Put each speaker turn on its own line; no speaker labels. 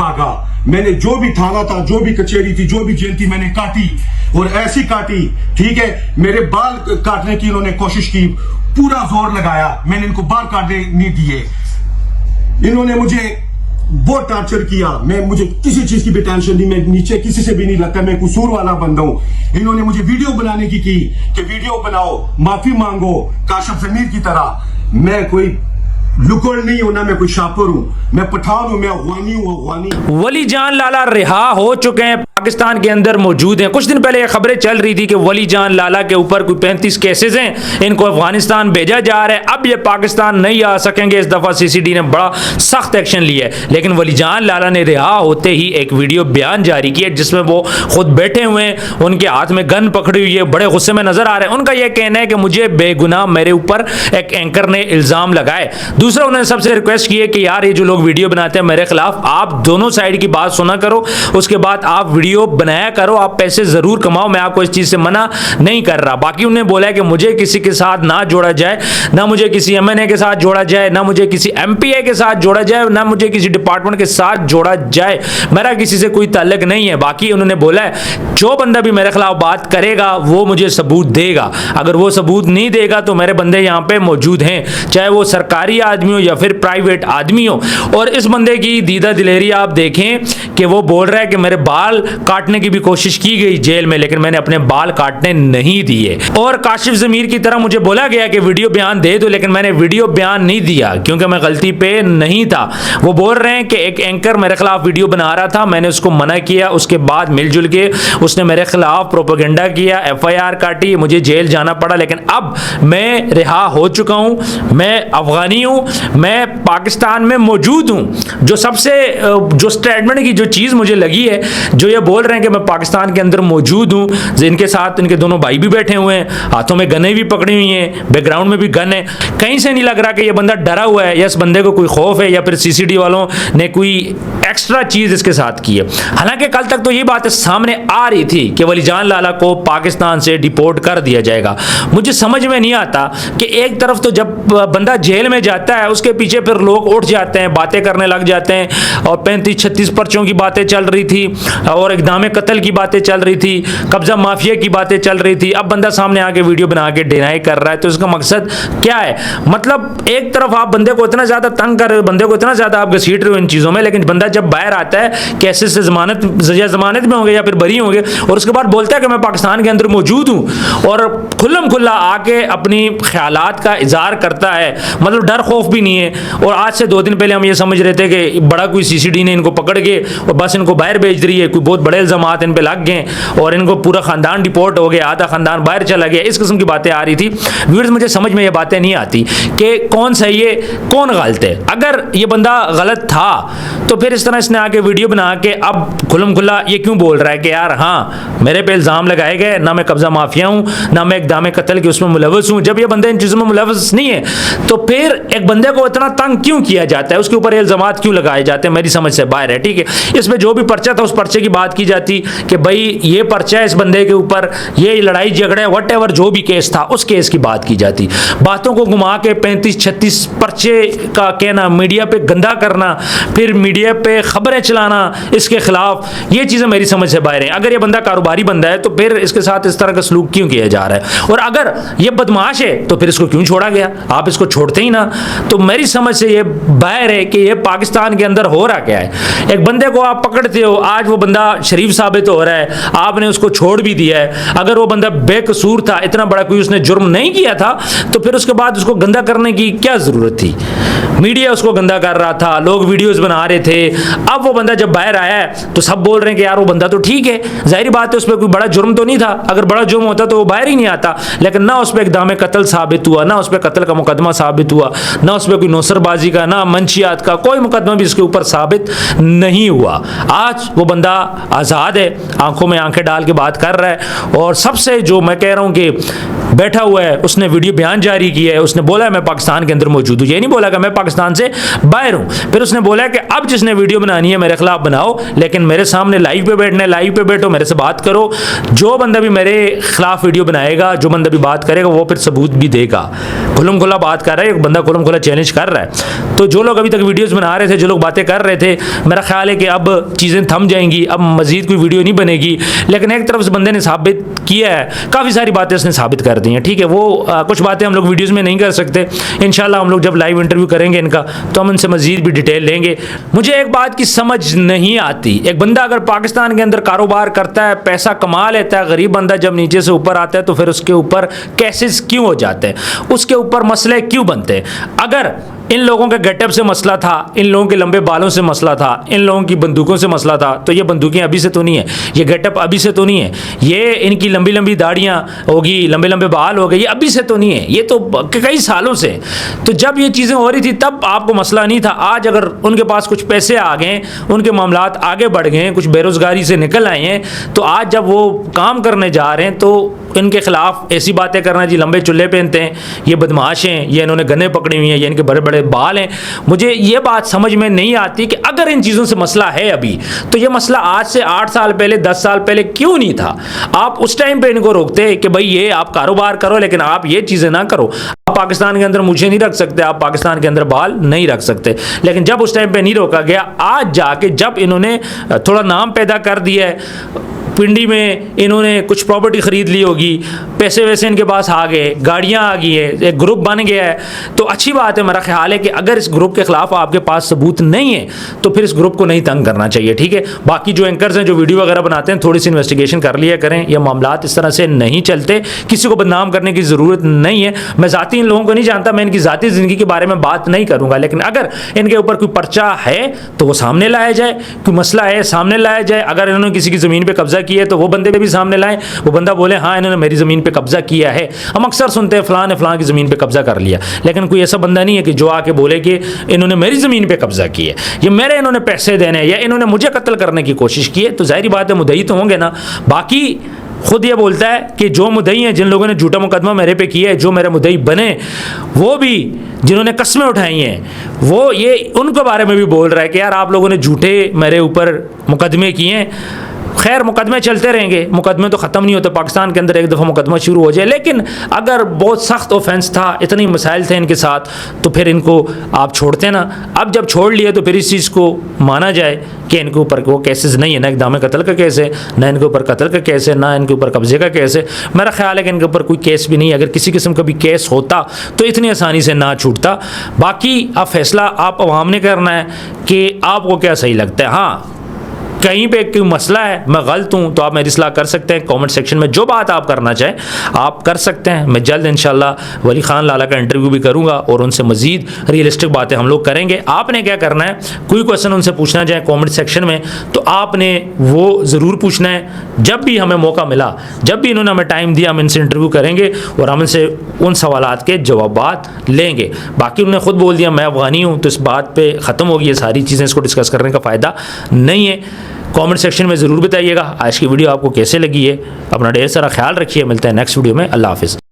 भागा। मैंने जो भी थाना था, जो भी कचहरी थी, जो भी जेल थी, मैंने काटी और ऐसी काटी, ठीक है। मेरे बाल काटने की इन्होंने कोशिश की, पूरा जोर लगाया, मैंने इनको बाल काटने नहीं दिए। इन्होंने मुझे बहुत टॉर्चर किया। मुझे किसी चीज की भी टेंशन नहीं, मैं नीचे किसी से भी नहीं लगता, मैं कसूर वाला बंदा हूं। इन्होंने मुझे वीडियो बनाने की कि वीडियो बनाओ, माफी मांगो काशिफ जमीर की तरह। मैं कोई लुकोड़ नहीं हूं ना, मैं कोई शापर हूं, मैं पठान हूं, मैं अफगानी हूं, अफगानी।
वली जान लाला रिहा हो चुके हैं, पाकिस्तान के अंदर मौजूद हैं। कुछ दिन पहले ये खबरें चल रही थी कि वली जान लाला के ऊपर कोई 35 केसेस हैं, इनको अफगानिस्तान भेजा जा रहा है, अब ये पाकिस्तान नहीं आ सकेंगे। इस दफा सीसीडी ने बड़ा सख्त एक्शन लिया है। लेकिन वली जान लाला ने रिहा होते ही एक वीडियो बयान जारी किया जिसमें वो खुद बैठे हुए हैं, उनके हाथ में गन पकड़ी हुई है, बड़े गुस्से में नजर आ रहे हैं। उनका यह कहना है कि मुझे बेगुनाह मेरे ऊपर एक एंकर ने इल्जाम लगाए। दूसरा, उन्होंने सबसे रिक्वेस्ट की है कि यार ये जो लोग वीडियो बनाते हैं मेरे खिलाफ, आप दोनों साइड की बात सुना करो, उसके बाद आप वीडियो बनाया करो, आप पैसे जरूर कमाओ, मैं आपको इस चीज से मना नहीं कर रहा। बाकी उन्होंने बोला है कि मुझे किसी के साथ ना जोड़ा जाए, ना मुझे किसी एमएनए के साथ जोड़ा जाए, ना मुझे किसी एमपीए के साथ जोड़ा जाए, ना मुझे किसी डिपार्टमेंट के साथ जोड़ा जाए, मेरा किसी से कोई ताल्लुक नहीं है। बाकी उन्होंने बोला है जो बंदा भी मेरे खिलाफ बात करेगा वो मुझे सबूत देगा, अगर वो सबूत नहीं देगा तो मेरे बंदे यहाँ पे मौजूद हैं, चाहे वो सरकारी आदमी हो या फिर प्राइवेट आदमी हो। और इस बंदे की दीदा दिलेरी आप देखें कि वो बोल रहा है कि मेरे बाल काटने की भी कोशिश की गई जेल में, लेकिन मैंने अपने बाल काटने नहीं दिए। और काशिफ जमीर की तरह मुझे बोला गया कि वीडियो बयान दे दो, लेकिन मैंने वीडियो बयान नहीं दिया क्योंकि मैं गलती पे नहीं था। वो बोल रहे हैं कि एक एंकर मेरे खिलाफ वीडियो बना रहा था, मैंने उसको मना किया, उसके बाद मिलजुल के उसने मेरे खिलाफ प्रोपेगेंडा किया, एफआईआर काटी, मुझे जेल जाना पड़ा। लेकिन अब मैं रिहा हो चुका हूं, मैं अफगानी हूं, मैं पाकिस्तान में मौजूद हूं। जो सबसे जो स्टेटमेंट की जो चीज मुझे लगी है, जो ये बोल रहे हैं कि मैं पाकिस्तान के अंदर मौजूद हूं, इनके साथ इनके दोनों भाई भी बैठे हुए हैं, हाथों में गनें भी पकड़ी हुई हैं, बैकग्राउंड में भी गन है, कहीं से नहीं लग रहा कि ये बंदा डरा हुआ है या इस बंदे को कोई खौफ है या फिर सीसीडी वालों ने कोई एक्स्ट्रा चीज इसके साथ की है। हालांकि कल तक तो ये बात सामने आ रही थी कि वली जान लाला को पाकिस्तान से डिपोर्ट कर दिया जाएगा। मुझे समझ में नहीं आता कि एक तरफ तो जब बंदा जेल में जाता है उसके पीछे फिर लोग उठ जाते हैं, बातें करने लग जाते हैं, और 35-36 पर्चों की बातें चल रही थी और इक़दाम कत्ल की बातें चल रही थी, कब्जा माफिया की बातें चल रही थी। अब बंदा सामने आके वीडियो बना के डिनाई कर रहा है, तो इसका मकसद क्या है? मतलब एक तरफ आप बंदे को इतना ज्यादा तंग कर रहे हो, बंदे को इतना ज्यादा आप घसीट रहे हो इन चीजों में, लेकिन बंदा जब बाहर आता है कैसे से जमानत में होंगे या फिर बरी होंगे, और उसके बाद बोलता है कि मैं पाकिस्तान के अंदर मौजूद हूं और खुल्लम खुल्ला आके अपनी ख्यालात का इजहार करता है। मतलब डर खौफ भी नहीं है। और आज से 2 दिन पहले हम ये समझ रहे थे कि बड़ा कोई सीसीडी ने इनको पकड़ के और बस इनको बाहर भेज रही है, कोई बहुत बड़े इल्जामात इन पे लग गए और इनको पूरा खानदान डिपोर्ट हो गया, आधा खानदान बाहर चला गया, इस किस्म की बातें आ रही थी। व्यूअर्स, मुझे समझ में ये बातें नहीं आती कि कौन सही है कौन गलत है। अगर ये बंदा गलत था तो फिर इस तरह इसने आके वीडियो बना के अब खुल्लम खुल्ला ये क्यों बोल रहा है कि यार हाँ मेरे पे इल्जाम लगाए गए, ना मैं कब्जा माफिया हूं, ना मैं इक़दाम कत्ल के उसमें मुलव्वस हूं। जब ये बंदे इन चीजों में मुलव्वस नहीं है तो फिर एक बंदे को इतना तंग क्यों किया जाता है, उसके ऊपर इल्जामात क्यों लगाए जाते हैं? मेरी समझ से बाहर है। ठीक है, इसमें जो भी पर्चा था उस पर्चे की बात की जाती कि भाई ये पर्चा है इस बंदे के ऊपर, ये लड़ाई झगड़े व्हाटएवर जो भी केस था उस केस की बात की जाती। बातों को घुमा के 35-36 पर्चे का कहना, मीडिया पे गंदा करना, फिर मीडिया पे खबरें चलाना इसके खिलाफ, ये चीजें मेरी समझ से बाहर है। अगर ये बंदा कारोबारी बंदा है तो फिर इसके साथ इस तरह का सलूक क्यों किया जा रहा है? और अगर ये बदमाश है तो फिर इसको क्यों छोड़ा गया? आप इसको छोड़ते ही ना। तो मेरी समझ से ये बाहर है कि ये पाकिस्तान के अंदर हो रहा क्या है। एक बंदे को आप पकड़ते हो, आज वो बंदा शरीफ साबित हो रहा है, आपने उसको छोड़ भी दिया है। अगर वो बंदा बेकसूर था, इतना बड़ा कोई उसने जुर्म नहीं किया था, तो फिर उसके बाद उसको गंदा करने की क्या जरूरत थी? मीडिया उसको गंदा कर रहा था, लोग वीडियोस बना रहे थे। अब वो बंदा जब बाहर आया है तो सब बोल रहे हैं कि यार वो बंदा तो ठीक है, जाहिर बात है उस पर कोई बड़ा जुर्म तो नहीं था। अगर बड़ा जुर्म होता तो वो बाहर ही नहीं आता। लेकिन ना उस पर इक़दाम कत्ल साबित हुआ, ना उस पर कत्ल का मुकदमा साबित हुआ, ना उस पर कोई नौसरबाजी का, ना मंशियात का कोई मुकदमा भी इसके ऊपर साबित नहीं हुआ। आज वो बंदा आज़ाद है, आंखों में आंखें डाल के बात कर रहा है। और सबसे जो मैं कह रहा हूँ कि बैठा हुआ है, उसने वीडियो बयान जारी किया है, उसने बोला है मैं पाकिस्तान के अंदर मौजूद हूँ, ये नहीं बोला कि मैं पाकिस्तान से बाहर हूँ। फिर उसने बोला है कि अब जिसने वीडियो बनानी है मेरे खिलाफ बनाओ, लेकिन मेरे सामने लाइव पे बैठना है, लाइव पे बैठो, मेरे से बात करो। जो बंदा भी मेरे खिलाफ वीडियो बनाएगा, जो बंदा भी बात करेगा, वो फिर सबूत भी देगा। खुलम खुला बात कर रहा है, एक बंदा खुलम खुला चैलेंज कर रहा है। तो जो लोग अभी तक वीडियोस बना रहे थे, जो लोग बातें कर रहे थे, मेरा ख्याल है कि अब चीज़ें थम जाएंगी, अब मजीद कोई वीडियो नहीं बनेगी। लेकिन एक तरफ से बंदे ने साबित किया है, काफ़ी सारी बातें उसने साबित कर दी हैं, ठीक है। वो कुछ बातें हम लोग वीडियोस में नहीं कर सकते। इंशाल्लाह हम लोग जब लाइव इंटरव्यू करेंगे इनका, तो हम इनसे मजीद भी डिटेल लेंगे। मुझे एक बात की समझ नहीं आती, एक बंदा अगर पाकिस्तान के अंदर कारोबार करता है, पैसा कमा लेता है, गरीब बंदा जब नीचे से ऊपर आता है तो फिर उसके ऊपर केसेस क्यों हो जाते हैं, उसके ऊपर मसले क्यों बनते हैं? अगर इन लोगों के गेटअप से मसला था, इन लोगों के लंबे बालों से मसला था, इन लोगों की बंदूकों से मसला था, तो ये बंदूकें अभी से तो नहीं है, ये गेटअप अभी से तो नहीं है, ये इनकी लंबी लंबी दाढ़ियाँ होगी, लंबे लंबे बाल हो गए, ये अभी से तो नहीं है, ये तो कई सालों से। तो जब ये चीज़ें हो रही थी तब आपको मसला नहीं था। आज अगर उनके पास कुछ पैसे आ गए, उनके मामलात आगे बढ़ गए, कुछ बेरोज़गारी से निकल आए हैं, तो आज जब वो काम करने जा रहे हैं तो इनके खिलाफ ऐसी बातें करना, जी लंबे चुल्ले पहनते हैं, ये बदमाश हैं, ये इन्होंने गन्ने पकड़ी हुई हैं, ये इनके बड़े बड़े बाल हैं। मुझे ये बात समझ में नहीं आती कि अगर इन चीज़ों से मसला है अभी, तो ये मसला आज से 8 साल पहले, 10 साल पहले क्यों नहीं था? आप उस टाइम पे इनको रोकते कि भाई ये आप कारोबार करो, लेकिन आप ये चीज़ें ना करो। आप पाकिस्तान के अंदर मुझे नहीं रख सकते, आप पाकिस्तान के अंदर बाल नहीं रख सकते। लेकिन जब उस टाइम पे नहीं रोका गया, आज जाके जब इन्होंने थोड़ा नाम पैदा कर दिया है, पिंडी में इन्होंने कुछ प्रॉपर्टी ख़रीद ली होगी, पैसे वैसे इनके पास आ गए, गाड़ियाँ आ गई है, एक ग्रुप बन गया है, तो अच्छी बात है। मेरा ख्याल है कि अगर इस ग्रुप के ख़िलाफ़ आपके पास सबूत नहीं है तो फिर इस ग्रुप को नहीं तंग करना चाहिए, ठीक है। बाकी जो एंकर्स हैं, जो वीडियो वगैरह बनाते हैं, थोड़ी सी इन्वेस्टिगेशन कर लिया करें। ये मामलात इस तरह से नहीं चलते, किसी को बदनाम करने की ज़रूरत नहीं है। मैं ज़ाती इन लोगों को नहीं जानता, मैं इनकी ज़ाती ज़िंदगी के बारे में बात नहीं करूँगा, लेकिन अगर इनके ऊपर कोई पर्चा है तो वो सामने लाया जाए, कोई मसला है सामने लाया जाए। अगर इन्होंने किसी की ज़मीन पर कब्ज़ा किया है तो वो बंदे भी सामने लाएं, वो बंदा बोले हाँ इन्होंने मेरी ज़मीन पे कब्जा किया है। हम अक्सर सुनते हैं फ़लाँ ने फ़लाँ की ज़मीन पे कब्जा कर लिया, लेकिन कोई ऐसा बंदा नहीं है कि जो आके बोले कि इन्होंने मेरी ज़मीन पे कब्जा किया है, ये मेरे इन्होंने पैसे देने या इन्होंने मुझे कत्ल करने की कोशिश की है। तो जाहिर बात है मुद्दई तो होंगे ना। बाकी खुद ये बोलता है कि जो मुद्दई हैं, जिन लोगों ने झूठा मुकदमा मेरे पे किया है, जो मेरे मुद्दई बने, वो भी जिन्होंने कस्में उठाई हैं, वो ये उनके बारे में भी बोल रहा है कि यार आप लोगों ने झूठे मेरे ऊपर मुकदमे किए हैं। खैर मुकदमे चलते रहेंगे, मुकदमे तो ख़त्म नहीं होते। पाकिस्तान के अंदर एक दफ़ा मुकदमा शुरू हो जाए, लेकिन अगर बहुत सख्त ऑफेंस था, इतनी मसाइल थे इनके साथ, तो फिर इनको आप छोड़ते ना। अब जब छोड़ लिए तो फिर इस चीज़ को माना जाए कि इनके ऊपर वो केसेस नहीं है, ना इक़दाम कत्ल का केस है, ना इनके ऊपर कत्ल का केस है, ना इनके ऊपर कब्जे का केस है। मेरा ख्याल है कि इनके ऊपर कोई केस भी नहीं है। अगर किसी किस्म का भी केस होता तो इतनी आसानी से ना छूटता। बाकी अब फैसला आप अवाम ने करना है कि आपको क्या सही लगता है। हाँ, कहीं पे कोई मसला है, मैं गलत हूँ, तो आप मेरी इस्लाह कर सकते हैं कमेंट सेक्शन में। जो बात आप करना चाहें आप कर सकते हैं। मैं जल्द इंशाल्लाह वली खान लाला का इंटरव्यू भी करूँगा और उनसे मज़ीद रियलिस्टिक बातें हम लोग करेंगे। आपने क्या करना है, कोई क्वेश्चन उनसे पूछना चाहे कमेंट सेक्शन में, तो आपने वो ज़रूर पूछना है। जब भी हमें मौका मिला, जब भी इन्होंने हमें टाइम दिया, हम इनसे इंटरव्यू करेंगे और हम इनसे उन सवालात के जवाबात लेंगे। बाकी उन्होंने खुद बोल दिया मैं अफ़गानी हूँ, तो इस बात पर ख़त्म होगी। ये सारी चीज़ें इसको डिस्कस करने का फ़ायदा नहीं है। कमेंट सेक्शन में ज़रूर बताइएगा आज की वीडियो आपको कैसे लगी है। अपना ढेर सारा ख्याल रखिए। मिलते हैं नेक्स्ट वीडियो में। अल्लाह हाफ़िज़।